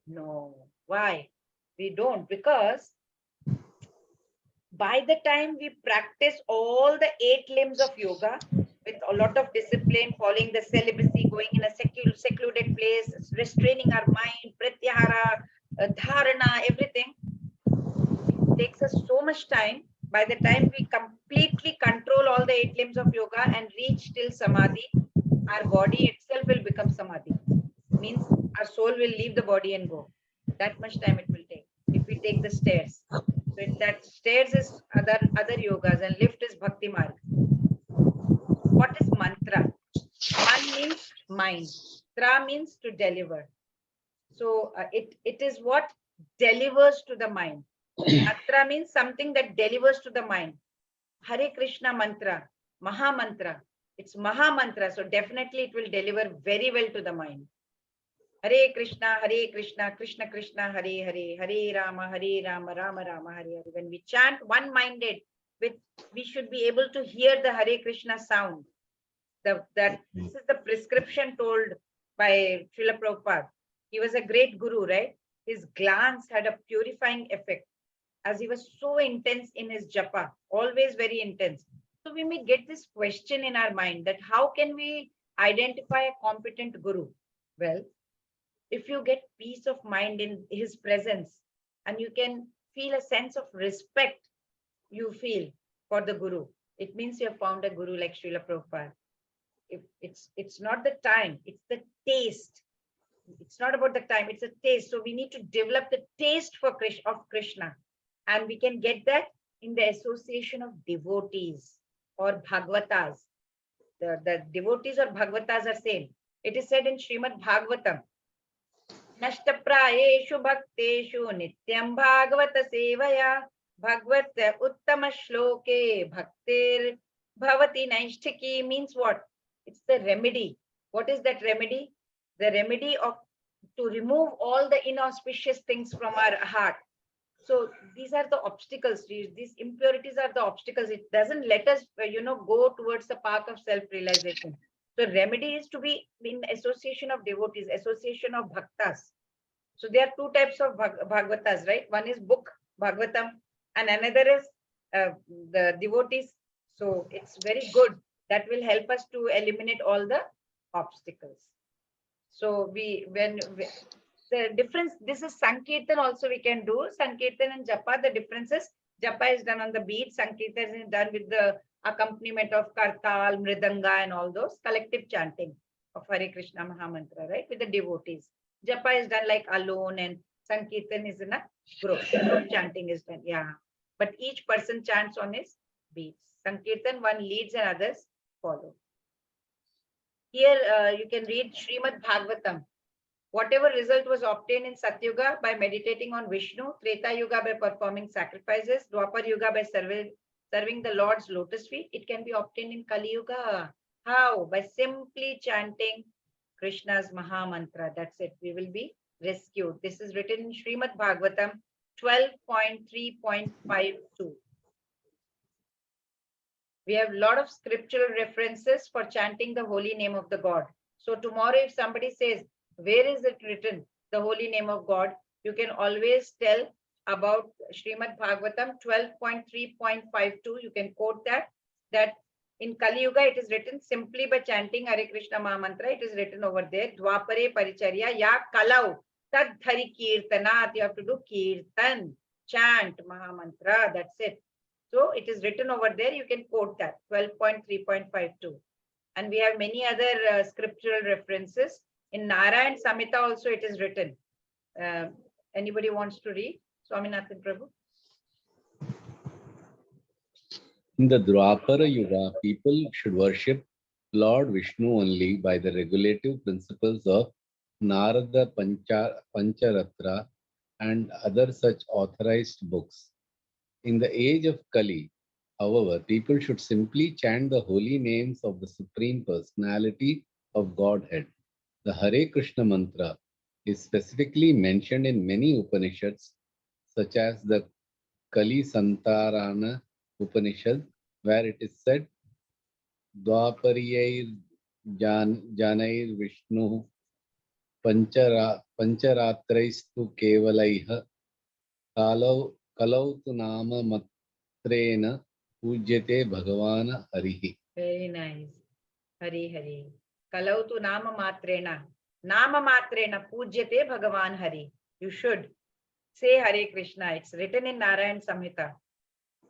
No. Why? We don't, because by the time we practice all the 8 limbs of yoga with a lot of discipline, following the celibacy, going in a secluded place, restraining our mind, pratyahara, dharana, everything, it takes us so much time. By the time we completely control all the 8 limbs of yoga and reach till samadhi, our body itself will become samadhi. Means our soul will leave the body and go. That much time it will take if we take the stairs. So that stairs is other yogas and lift is Bhakti Marg. What is mantra? Man means mind. Tra means to deliver. So it is what delivers to the mind. Mantra means something that delivers to the mind. Hare Krishna mantra, Maha mantra. It's Maha mantra, so definitely it will deliver very well to the mind. Hare Krishna, Krishna Krishna, Hare Hare, Hare Rama, Rama Rama, Hare Hare. When we chant one-minded, we should be able to hear the Hare Krishna sound. This is the prescription told by Srila Prabhupada. He was a great guru, right? His glance had a purifying effect, as he was so intense in his japa, always very intense. So we may get this question in our mind that how can we identify a competent guru? Well, if you get peace of mind in his presence and you can feel a sense of respect you feel for the guru, it means you have found a guru like Srila Prabhupada. If it's not the time, it's the taste. It's not about the time, it's a taste. So we need to develop the taste for Krishna, and we can get that in the association of devotees or bhagavatas. The devotees or bhagavatas are same. It is said in Srimad Bhagavatam, Nashtaprayeshu bhakteshu nityam bhagavata sevaya bhagvat uttama shloke bhaktir bhavati naishtiki. Means what? It's the remedy. What is that remedy? The remedy to remove all the inauspicious things from our heart. So these are the obstacles. These impurities are the obstacles. It doesn't let us, go towards the path of self-realization. So remedy is to be in association of devotees, association of bhaktas. So there are two types of bhagavatas, right? One is book, Bhagavatam, and another is the devotees. So it's very good. That will help us to eliminate all the obstacles. So the difference, this is Sankirtan also we can do. Sankirtan and Japa, the difference is Japa is done on the beat, Sankirtan is done with the accompaniment of Kartal, Mridanga and all those collective chanting of Hare Krishna Mahamantra, right? With the devotees. Japa is done like alone and Sankirtan is in a group. Group chanting is done, yeah. But each person chants on his beats. Sankirtan, one leads and others follow. Here you can read Srimad Bhagavatam. Whatever result was obtained in Satyuga by meditating on Vishnu, Treta Yuga by performing sacrifices, Dwapar Yuga by serving the Lord's lotus feet, it can be obtained in Kali Yuga. How? By simply chanting Krishna's Maha Mantra. That's it. We will be rescued. This is written in Srimad Bhagavatam 12.3.52. We have a lot of scriptural references for chanting the holy name of the God. So tomorrow if somebody says, where is it written, the holy name of God? You can always tell about Srimad Bhagavatam 12.3.52. You can quote that in Kali Yuga it is written simply by chanting Hare Krishna Maha Mantra. It is written over there, Dwapare Paricharya Ya Kalau Tad Dhari Kirtanat. You have to do Kirtan, chant Maha Mantra. That's it. So it is written over there. You can quote that 12.3.52. And we have many other scriptural references. In Narayan Samhita also it is written. Anybody wants to read? Swaminathan Prabhu. In the Dwapara Yuga, people should worship Lord Vishnu only by the regulative principles of Narada Pancharatra and other such authorized books. In the age of Kali, however, people should simply chant the holy names of the Supreme Personality of Godhead. The Hare Krishna mantra is specifically mentioned in many Upanishads, such as the Kali Santarana Upanishad, where it is said, Dwapariyai Janair Vishnu Pancharatraistu Kevalaiha Kalau tu nama matrena pujyate Bhagavana Harihi. Very nice. Hari Hari. Kalau tu nama matrena pujyate Bhagavan Hari. You should say Hare Krishna. It's written in Narayan Samhita.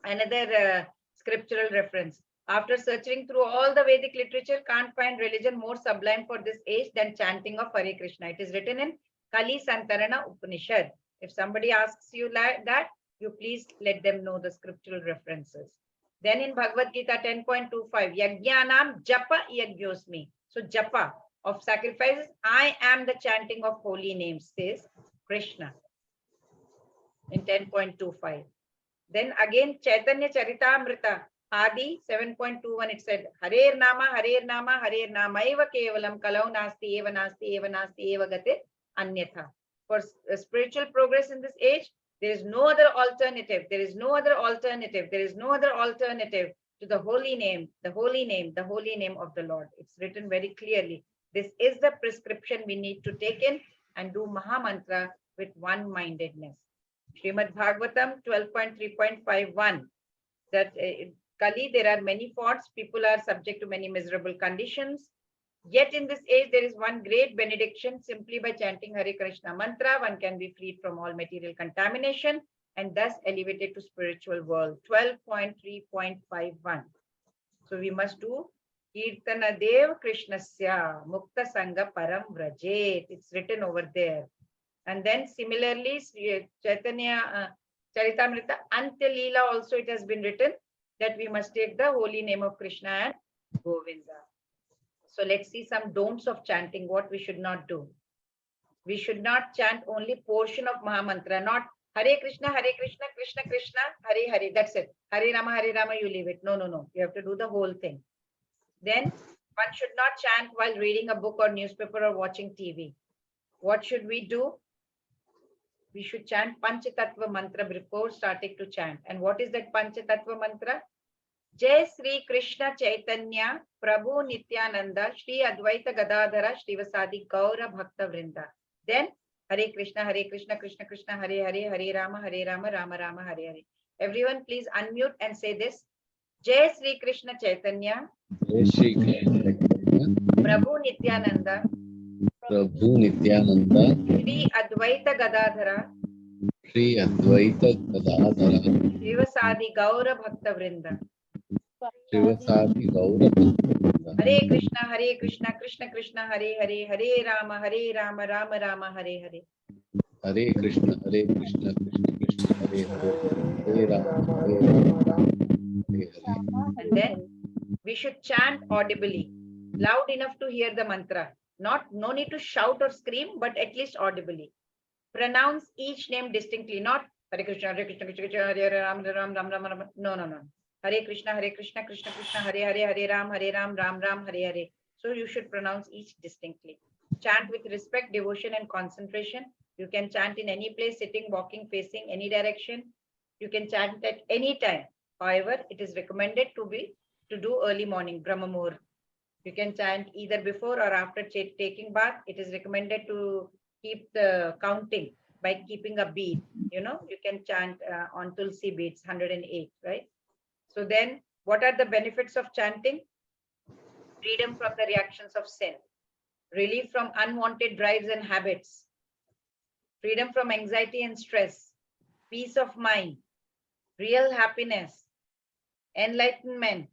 Another scriptural reference. After searching through all the Vedic literature, can't find religion more sublime for this age than chanting of Hare Krishna. It is written in Kali Santarana Upanishad. If somebody asks you like that, you please let them know the scriptural references. Then in Bhagavad Gita 10.25, Yajnanam Japa Yagyosmi. So Japa of sacrifices, I am the chanting of holy names, says Krishna. in 10.25. Then again Chaitanya Charitamrita Adi 7.21, it said Harer Nama Harer Nama Eva Kevalam Kalau Nasti Eva Nasti Eva Nasti Eva Gate Anyatha. For spiritual progress in this age, there is no other alternative. There is no other alternative. There is no other alternative to the holy name, the holy name, the holy name of the Lord. It's written very clearly. This is the prescription we need to take in and do Maha Mantra with one-mindedness. Srimad Bhagavatam 12.3.51. That Kali, there are many faults. People are subject to many miserable conditions. Yet in this age, there is one great benediction. Simply by chanting Hare Krishna mantra, one can be freed from all material contamination and thus elevated to spiritual world. 12.3.51. So we must do Kirtana Dev Krishnasya Mukta Sangha Param Vrajet. It's written over there. And then similarly, Chaitanya Charitamrita Antya Leela also it has been written that we must take the holy name of Krishna and Govinda. So let's see some don'ts of chanting, what we should not do. We should not chant only portion of Maha Mantra, not Hare Krishna, Krishna Krishna, Hare Hare. That's it. Hare Rama, you leave it. No, no, no. You have to do the whole thing. Then one should not chant while reading a book or newspaper or watching TV. What should we do? We should chant Panchatattva mantra before starting to chant. And what is that Panchatattva mantra? Jai Sri Krishna Chaitanya Prabhu Nityananda Shri Advaita Gadadhara Srivasadi Gaura Bhakta Vrinda. Then Hare Krishna Krishna Krishna Hare Hare Hare Rama Rama Rama Hare Hare. Everyone please unmute and say this. Jai Sri Krishna Chaitanya Jai Shri Krishna Prabhu Nityananda Shri Advaita Gadadhara Shri Advaita Gadadhara Srivasadi Gaura Bhakta Vrinda. Srivasadi Gaura Bhakta Vrinda. Hare Krishna Krishna Krishna Hare Hare Hare Rama Rama Rama Hare Hare. Hare Krishna Krishna Krishna Hare Hare Hare Rama Hare Hare. And then we should chant audibly, loud enough to hear the mantra. No need to shout or scream, but at least audibly. Pronounce each name distinctly, not Hare Krishna Krishna Krishna Hare Ram Ram Ram. No. Hare Krishna Krishna Krishna Hare Hare Hare Ram Ram Hare Hare. So you should pronounce each distinctly. Chant with respect, devotion, and concentration. You can chant in any place, sitting, walking, facing any direction. You can chant at any time. However, it is recommended to do early morning, Brahma Muhurt. You can chant either before or after taking bath. It is recommended to keep the counting by keeping a bead. You can chant on Tulsi beads, 108, right? So then, what are the benefits of chanting? Freedom from the reactions of sin, relief from unwanted drives and habits, freedom from anxiety and stress, peace of mind, real happiness, enlightenment.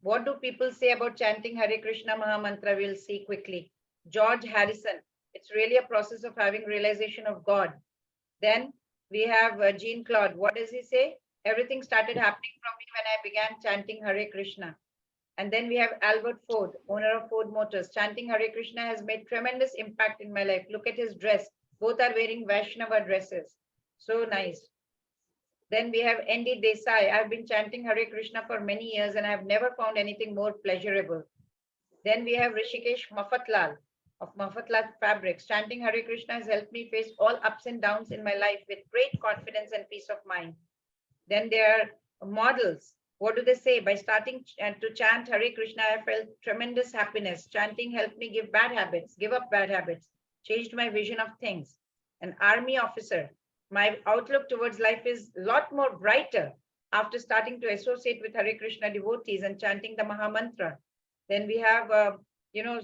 What do people say about chanting Hare Krishna Maha Mantra? We'll see quickly. George Harrison, it's really a process of having realization of God. Then we have Jean Claude. What does he say? Everything started happening from me when I began chanting Hare Krishna. And then we have Albert Ford, owner of Ford Motors. Chanting Hare Krishna has made tremendous impact in my life. Look at his dress. Both are wearing Vaishnava dresses. So nice. Then we have N.D. Desai. I've been chanting Hare Krishna for many years and I've never found anything more pleasurable. Then we have Rishikesh Mafatlal of Mafatlal Fabrics. Chanting Hare Krishna has helped me face all ups and downs in my life with great confidence and peace of mind. Then there are models. What do they say? By starting to chant Hare Krishna, I felt tremendous happiness. Chanting helped me give up bad habits, changed my vision of things. An army officer. My outlook towards life is a lot more brighter after starting to associate with Hare Krishna devotees and chanting the Maha Mantra. Then we have,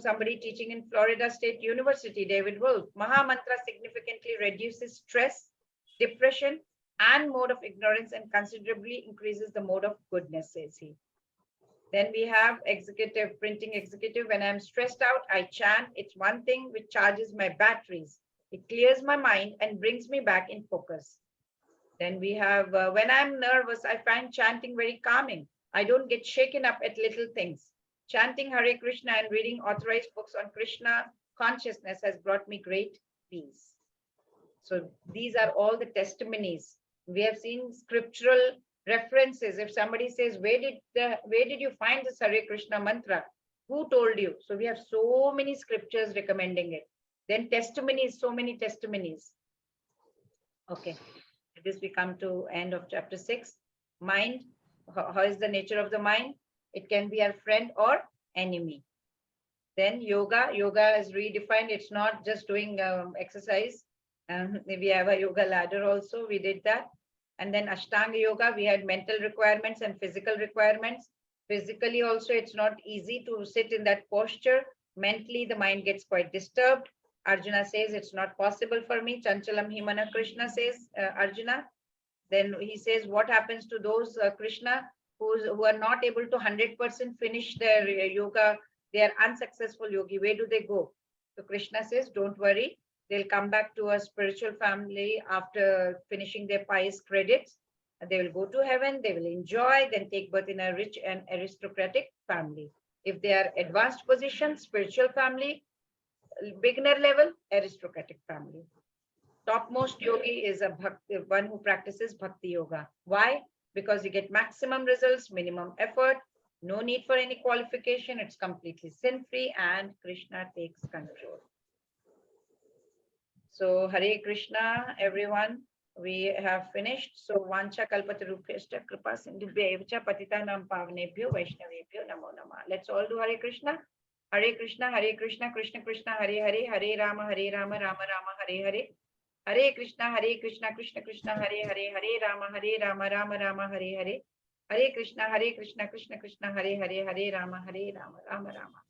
somebody teaching in Florida State University, David Wolf. Maha Mantra significantly reduces stress, depression, and mode of ignorance and considerably increases the mode of goodness, says he. Then we have printing executive. When I'm stressed out, I chant. It's one thing which charges my batteries. It clears my mind and brings me back in focus. Then we have, when I'm nervous, I find chanting very calming. I don't get shaken up at little things. Chanting Hare Krishna and reading authorized books on Krishna consciousness has brought me great peace. So these are all the testimonies. We have seen scriptural references. If somebody says, where did you find this Hare Krishna mantra? Who told you? So we have so many scriptures recommending it. Then testimonies, so many testimonies. Okay, with this we come to end of chapter 6. Mind, how is the nature of the mind? It can be our friend or enemy. Then yoga is redefined. It's not just doing exercise. We have a yoga ladder also. We did that. And then Ashtanga yoga, we had mental requirements and physical requirements. Physically also, it's not easy to sit in that posture. Mentally, the mind gets quite disturbed. Arjuna says, it's not possible for me. Chanchalam Himana, Krishna says, Arjuna. Then he says, what happens to those, Krishna, who are not able to 100% finish their yoga? They are unsuccessful yogi. Where do they go? So Krishna says, don't worry. They'll come back to a spiritual family after finishing their pious credits. They will go to heaven. They will enjoy, then take birth in a rich and aristocratic family. If they are advanced position, spiritual family, beginner level, aristocratic family. Topmost yogi is one who practices bhakti yoga. Why? Because you get maximum results, minimum effort, no need for any qualification. It's completely sin-free, and Krishna takes control. So Hare Krishna, everyone. We have finished. So Vancha Kalpatarupyashta Kripa Sindhubhyeva Patitanam Pavanebhyo Vaishnavebhyo Namo Namah. Let's all do Hare Krishna. Hare Krishna, Krishna Krishna, Hare Hare, Hare Rama, Rama Rama, Hare Hare. Hare Krishna, Krishna Krishna, Hare Hare, Hare Rama, Rama Rama, Hare Hare. Hare Krishna, Krishna Krishna, Hare Hare, Hare Rama, Rama Rama.